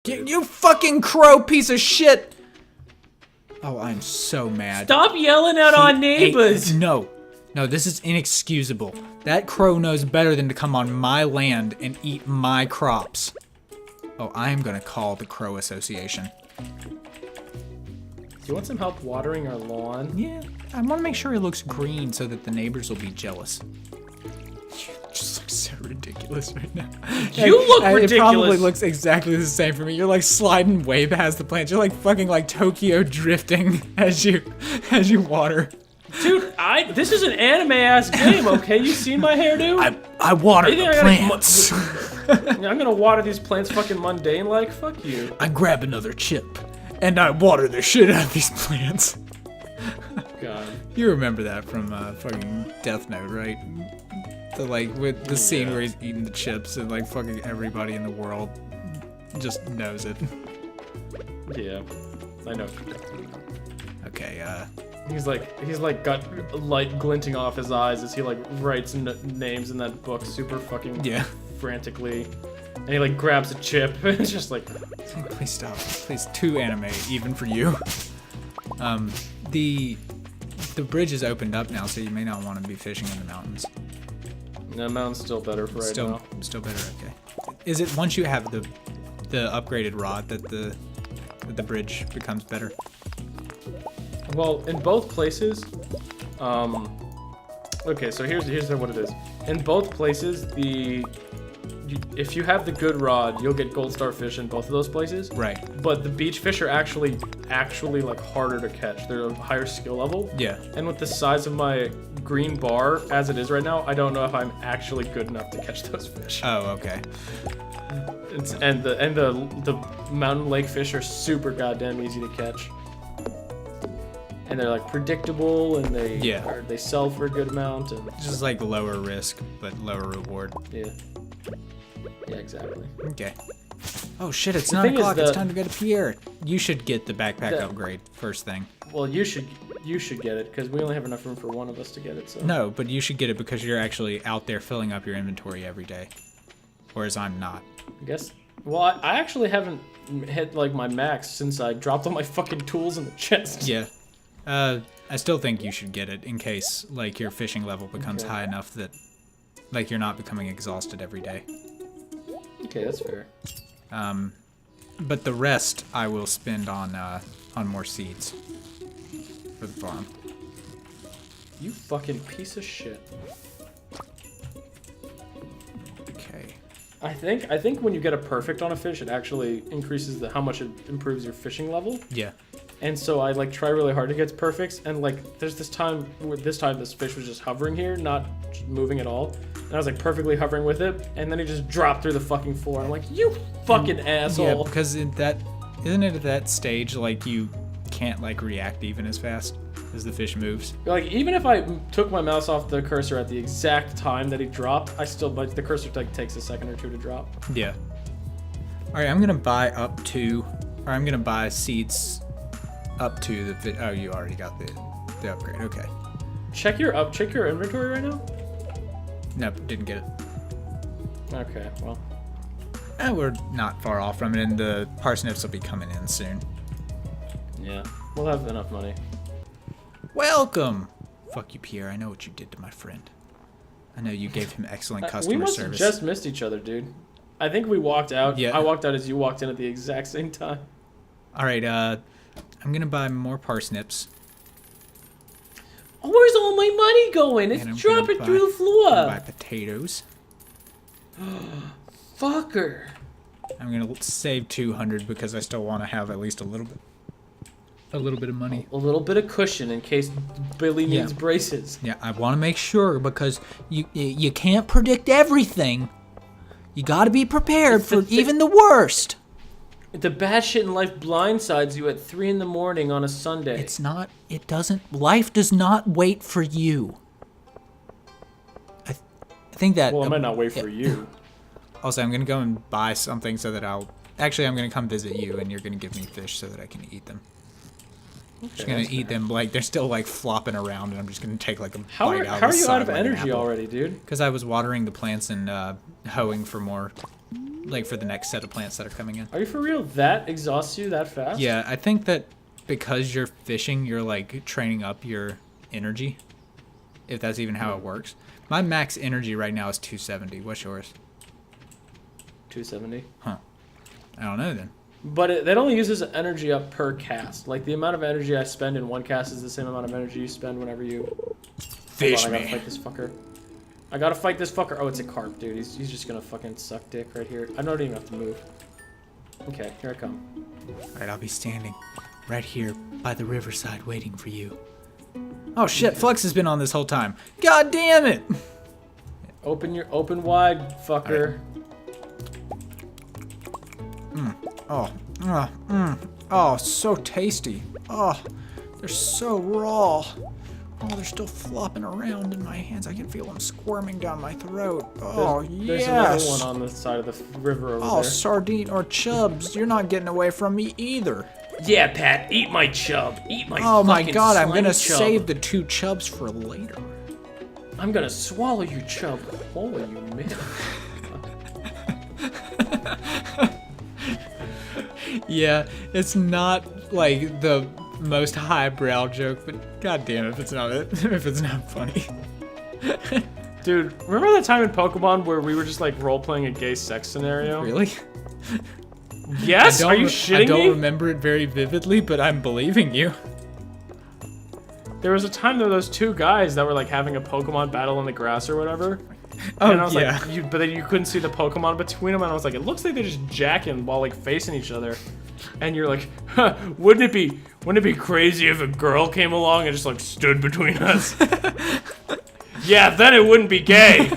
You fucking crow piece of shit! Oh, I'm so mad. Stop yelling at our neighbors! No, this is inexcusable. That crow knows better than to come on my land and eat my crops. Oh, I am gonna call the Crow Association. Do you want some help watering our lawn? Yeah, I want to make sure it looks green so that the neighbors will be jealous. You just look so ridiculous right now. You look ridiculous. It probably looks exactly the same for me. You're like sliding way past the plants. You're like fucking like Tokyo drifting as you water. Dude, this is an anime-ass game, okay? You seen my hairdo? I water the plants. I'm gonna water these plants fucking mundane like? Fuck you. I grab another chip, and I water the shit out of these plants. God. You remember that from fucking Death Note, right? With the scene where he's eating the chips and like fucking everybody in the world just knows it. Yeah, I know. Okay, He's like got light glinting off his eyes as he like writes names in that book super fucking frantically, and he like grabs a chip and it's just like, please stop, please, too anime even for you. The bridge is opened up now, so you may not want to be fishing in the mountains. No, mountain's still better for right now. Still better, okay. Is it once you have the upgraded rod that the bridge becomes better? Well, in both places, okay, so here's what it is. In both places, if you have the good rod, you'll get gold starfish in both of those places. Right. But the beach fish are actually like harder to catch. They're a higher skill level. Yeah. And with the size of my green bar as it is right now, I don't know if I'm actually good enough to catch those fish. Oh, okay. And the mountain lake fish are super goddamn easy to catch. And they're like predictable, and they sell for a good amount, and just like lower risk but lower reward. Yeah, exactly. Okay. Oh shit! It's 9 o'clock. It's time to go to Pierre. You should get the backpack upgrade first thing. Well, you should get it because we only have enough room for one of us to get it. So. No, but you should get it because you're actually out there filling up your inventory every day, whereas I'm not. I guess. Well, I actually haven't hit like my max since I dropped all my fucking tools in the chest. Yeah. I still think you should get it in case, like, your fishing level becomes high enough that, like, you're not becoming exhausted every day. Okay, that's fair. But the rest I will spend on more seeds for the farm. You fucking piece of shit. Okay. I think when you get a perfect on a fish, it actually increases how much it improves your fishing level. Yeah. And so I like try really hard to get perfects, and like there's this time where this fish was just hovering here, not moving at all, and I was like perfectly hovering with it, and then he just dropped through the fucking floor. I'm like, you fucking asshole. Yeah, because isn't it at that stage like you can't like react even as fast as the fish moves? Like even if I took my mouse off the cursor at the exact time that he dropped, the cursor like takes a second or two to drop. Yeah. All right, I'm gonna buy seeds. Up to the oh, you already got the upgrade. Okay. Check your inventory right now. Nope, didn't get it. Okay, well. We're not far off from it, and the parsnips will be coming in soon. Yeah, we'll have enough money. Welcome. Fuck you, Pierre. I know what you did to my friend. I know you gave him excellent customer service. We must have just missed each other, dude. I think we walked out. Yeah. I walked out as you walked in at the exact same time. All right. I'm gonna buy more parsnips. Oh, where's all my money going? It's dropping through the floor. I'm gonna buy potatoes. Fucker. I'm gonna save 200 because I still want to have at least a little bit of money. A little bit of cushion in case Billy needs braces. Yeah, I want to make sure because you can't predict everything. You got to be prepared for even the worst. The bad shit in life blindsides you at 3 a.m. on a Sunday. Life does not wait for you. I think that... Well, it might not wait for you. Also, I'm going to go and buy something so that I'm going to come visit you and you're going to give me fish so that I can eat them. I'm just going to eat them, like, they're still, like, flopping around and I'm just going to take, like, a bite out of the How are you side out of like an energy apple. already, dude? Because I was watering the plants and hoeing for more like for the next set of plants that are coming in. Are you for real? That exhausts you that fast? Yeah, I think that because you're fishing, you're like training up your energy. If that's even how it works. My max energy right now is 270. What's yours? 270. Huh. I don't know then. But that only uses energy up per cast. Like the amount of energy I spend in one cast is the same amount of energy you spend whenever you Fish I me. gotta fight this fucker. I gotta fight this fucker. Oh, it's a carp, dude. He's just gonna fucking suck dick right here. I don't even have to move. Okay, here I come. Alright, I'll be standing right here by the riverside waiting for you. Oh shit, Flux has been on this whole time. God damn it! Open wide, fucker. Oh, so tasty. Oh, they're so raw. Oh, they're still flopping around in my hands. I can feel them squirming down my throat. Oh, There's yes. another one on the side of the river over Oh, there. sardine or chubs. You're not getting away from me either. Yeah, Pat, eat my chub. Eat my Oh my fucking god, I'm slimy gonna chub. save the 2 chubs for later. I'm gonna swallow your chub. Holy you man. Yeah, it's not like the most highbrow joke, but god damn if it's not if it's not funny. Dude, remember that time in Pokemon where we were just like role-playing a gay sex scenario? Really? Yes? Are you shitting me? I don't remember it very vividly, but I'm believing you. There was a time there were those 2 guys that were like having a Pokemon battle in the grass or whatever. Oh, And I was yeah. like, but then you couldn't see the Pokemon between them, and I was like, it looks like they're just jacking while like facing each other. And you're like, huh, wouldn't it be crazy if a girl came along and just like stood between us? Yeah, then it wouldn't be gay.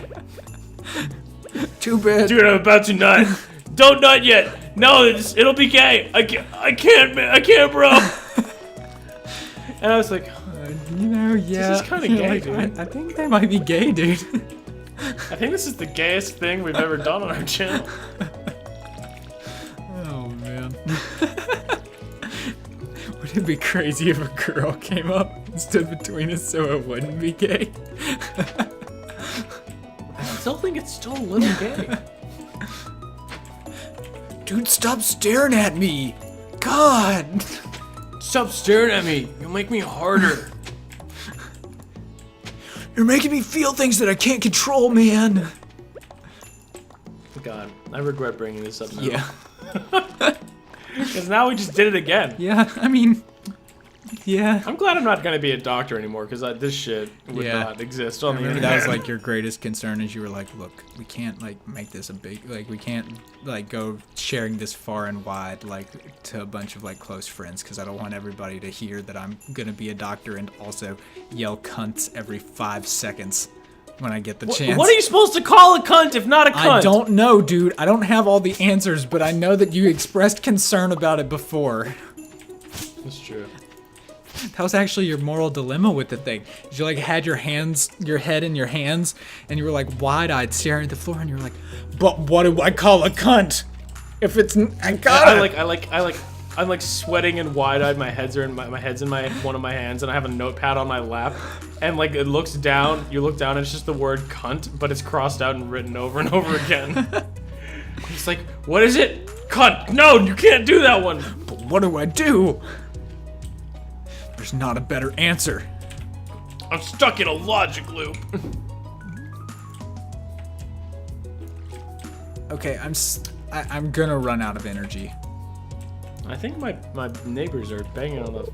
Too bad. Dude, I'm about to nut. Don't nut yet. No, it'll be gay. I can't, bro. And I was like, You know, yeah. This is kinda you're gay, like, dude. I think they might be gay, dude. I think this is the gayest thing we've ever done on our channel. Oh man. Would it be crazy if a girl came up and stood between us so it wouldn't be gay? I still think it's still a little gay. Dude, stop staring at me! God! Stop staring at me. You'll make me harder. You're making me feel things that I can't control, man! God, I regret bringing this up now. Yeah. Because now we just did it again. Yeah, I mean... Yeah. I'm glad I'm not going to be a doctor anymore, because this shit would Yeah. not exist on the Maybe internet. that was like your greatest concern is you were like, look, we can't like make this a big, like we can't like go sharing this far and wide like to a bunch of like close friends because I don't want everybody to hear that I'm gonna be a doctor and also yell cunts every 5 seconds when I get the chance. What are you supposed to call a cunt if not a cunt? I don't know, dude. I don't have all the answers, but I know that you expressed concern about it before. That's true. That was actually your moral dilemma with the thing. You like had your head in your hands, and you were like wide-eyed staring at the floor, and you were like, "But what do I call a cunt? If it's I gotta." I'm like sweating and wide-eyed. My head's in one of my hands, and I have a notepad on my lap, and like it looks down. You look down, and it's just the word cunt, but it's crossed out and written over and over again. It's like, what is it? Cunt. No, you can't do that one. But what do I do? There's not a better answer. I'm stuck in a logic loop. Okay, I'm gonna run out of energy. I think my neighbors are banging on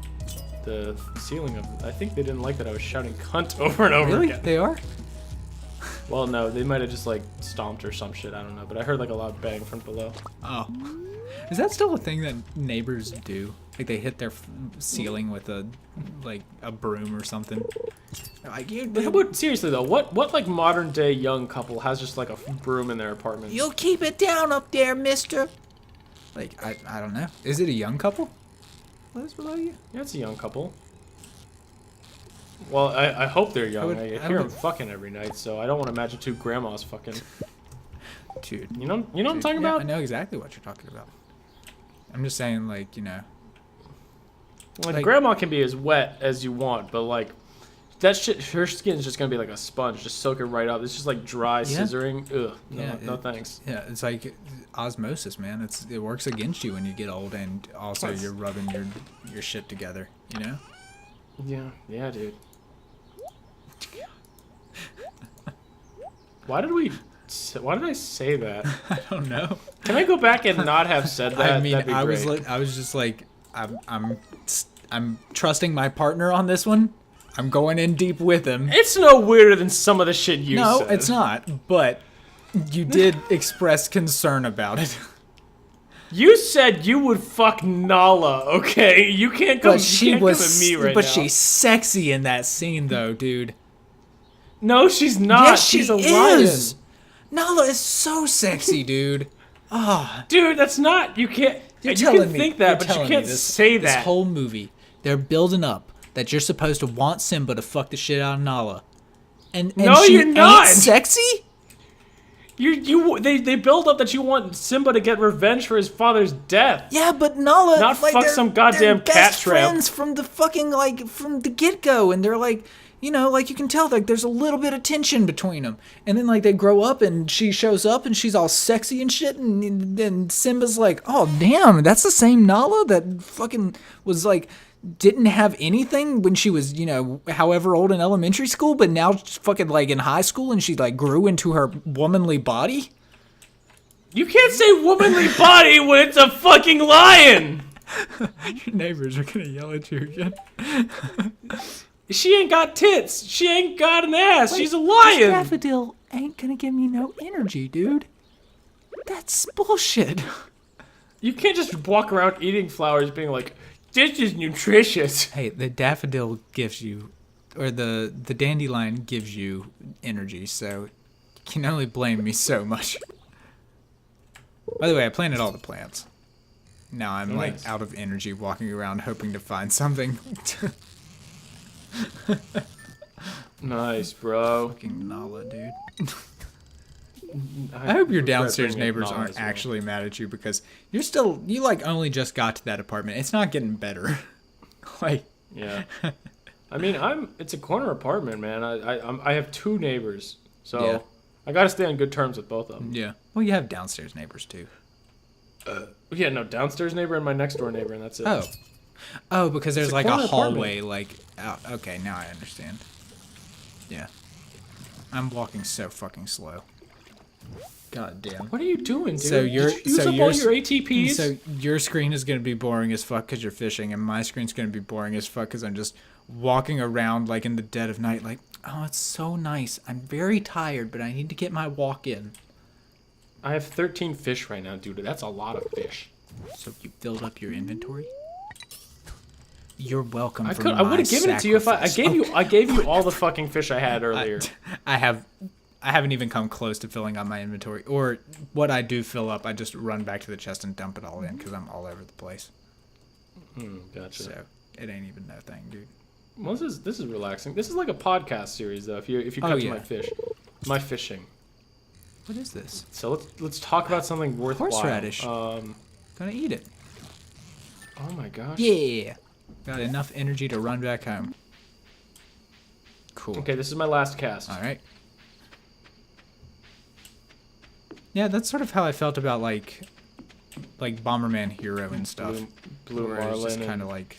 the ceiling of. I think they didn't like that I was shouting "cunt" over and over Really? again. They are? Well, no, they might have just like stomped or some shit. I don't know, but I heard like a loud bang from below. Oh. Is that still a thing that neighbors do? Like they hit their ceiling with a broom or something? Like But seriously though, what like modern day young couple has just like a broom in their apartment? You'll keep it down up there, mister. Like, I don't know. Is it a young couple? Lives below you? Yeah, it's a young couple. Well, I hope they're young. I hear them fucking every night, so I don't want to imagine 2 grandmas fucking. Dude. You know what I'm talking yeah, about? I know exactly what you're talking about. I'm just saying, like, you know. Like grandma can be as wet as you want, but like that shit, her skin's just gonna be like a sponge. Just soak it right up. It's just like dry scissoring. Ugh. No, thanks. Yeah, it's like osmosis, man. It works against you when you get old, and also you're rubbing your shit together. You know? Yeah, dude. Why did I say that? I don't know. Can I go back and not have said that? I mean, That'd be great. I was just like, I'm trusting my partner on this one. I'm going in deep with him. It's no weirder than some of the shit you said. No, it's not. But you did express concern about it. You said you would fuck Nala, okay? You can't come, come at me right now. But she's sexy in that scene, though, dude. No, she's not. Yes, she's a is. lion. Nala is so sexy, dude. Ah, dude, that's not. You can't. You're you telling can me. think that, You're but you can't me this, say that. This whole movie, they're building up that you're supposed to want Simba to fuck the shit out of Nala, and no, she you're not. Ain't sexy. They build up that you want Simba to get revenge for his father's death. Yeah, but Nala not like, fuck some goddamn cat best tramp. friends from the fucking from the get go, and they're like, you know, like you can tell like there's a little bit of tension between them, and then like they grow up and she shows up and she's all sexy and shit, and then Simba's like, oh damn, that's the same Nala that fucking was like. Didn't have anything when she was, you know, however old in elementary school, but now she's fucking like in high school and she like grew into her womanly body. You can't say womanly body when it's a fucking lion. Your neighbors are gonna yell at you again. She ain't got tits. She ain't got an ass. Wait, she's a lion. This daffodil ain't gonna give me no energy, dude. That's bullshit. You can't just walk around eating flowers being like, this is nutritious. Hey, the daffodil gives you, or the dandelion gives you energy, so you can only blame me so much. By the way, I planted all the plants. Now I'm like out of energy walking around hoping to find something. Nice, bro. Fucking Nala, dude. I hope your downstairs neighbors aren't well. actually mad at you because you like only just got to that apartment. It's not getting better. Like yeah. I mean, it's a corner apartment, man. I have two neighbors. So yeah. I got to stay on good terms with both of them. Yeah. Well, you have downstairs neighbors too. Yeah, no, downstairs neighbor and my next door neighbor, and that's it. Oh, because there's like a hallway, apartment. like out. Okay, now I understand. Yeah. I'm walking so fucking slow. God damn. What are you doing, dude? So you're Did you use up all your ATPs? So your screen is gonna be boring as fuck because you're fishing, and my screen's gonna be boring as fuck because I'm just walking around like in the dead of night, like, oh, it's so nice. I'm very tired, but I need to get my walk in. I have 13 fish right now, dude. That's a lot of fish. So you filled up your inventory? You're welcome. I would have given it to you if I gave you all the fucking fish I had earlier. I haven't even come close to filling up my inventory. Or what I do fill up, I just run back to the chest and dump it all in because I'm all over the place. Gotcha. So it ain't even no thing, dude. Well, this is relaxing. This is like a podcast series, though. If you cut to my fishing. What is this? So let's talk about something worthwhile. Horseradish. Gonna eat it. Oh my gosh. Yeah. Got enough energy to run back home. Cool. Okay, this is my last cast. All right. Yeah, that's sort of how I felt about like Bomberman Hero and stuff. Blue Marlin. It's just Marlin. kind of like,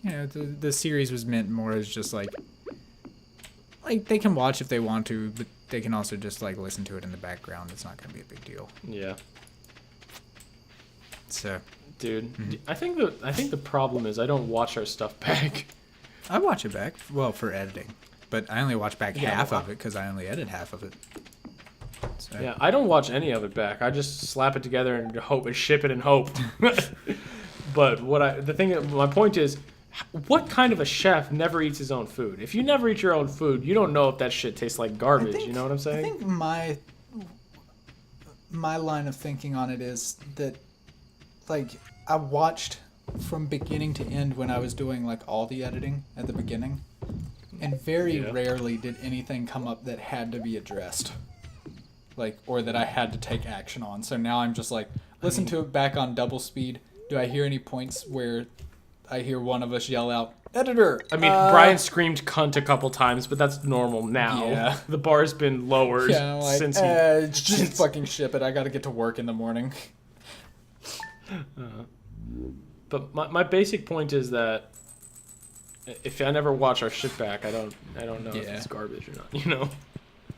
you know, the series was meant more as just like they can watch if they want to, but they can also just like listen to it in the background. It's not gonna be a big deal. Yeah. So. Dude, I think the problem is I don't watch our stuff back. I watch it back, well, for editing, but I only watch back half of it because I only edit half of it. So. Yeah, I don't watch any of it back. I just slap it together and hope and ship it and hope. But my point is, what kind of a chef never eats his own food? If you never eat your own food, you don't know if that shit tastes like garbage. You know what I'm saying? I think my line of thinking on it is that, like, I watched from beginning to end when I was doing like all the editing at the beginning, and very rarely did anything come up that had to be addressed, like, or that I had to take action on. So now I'm just like, listen to it back on double speed. Do I hear any points where I hear one of us yell out, "Editor!" I mean, Brian screamed cunt a couple times, but that's normal now. Yeah. The bar's been lowered Yeah, I'm like, since just fucking ship it. I gotta get to work in the morning. But my basic point is that if I never watch our shit back, I don't know if Yeah. it's garbage or not, you know?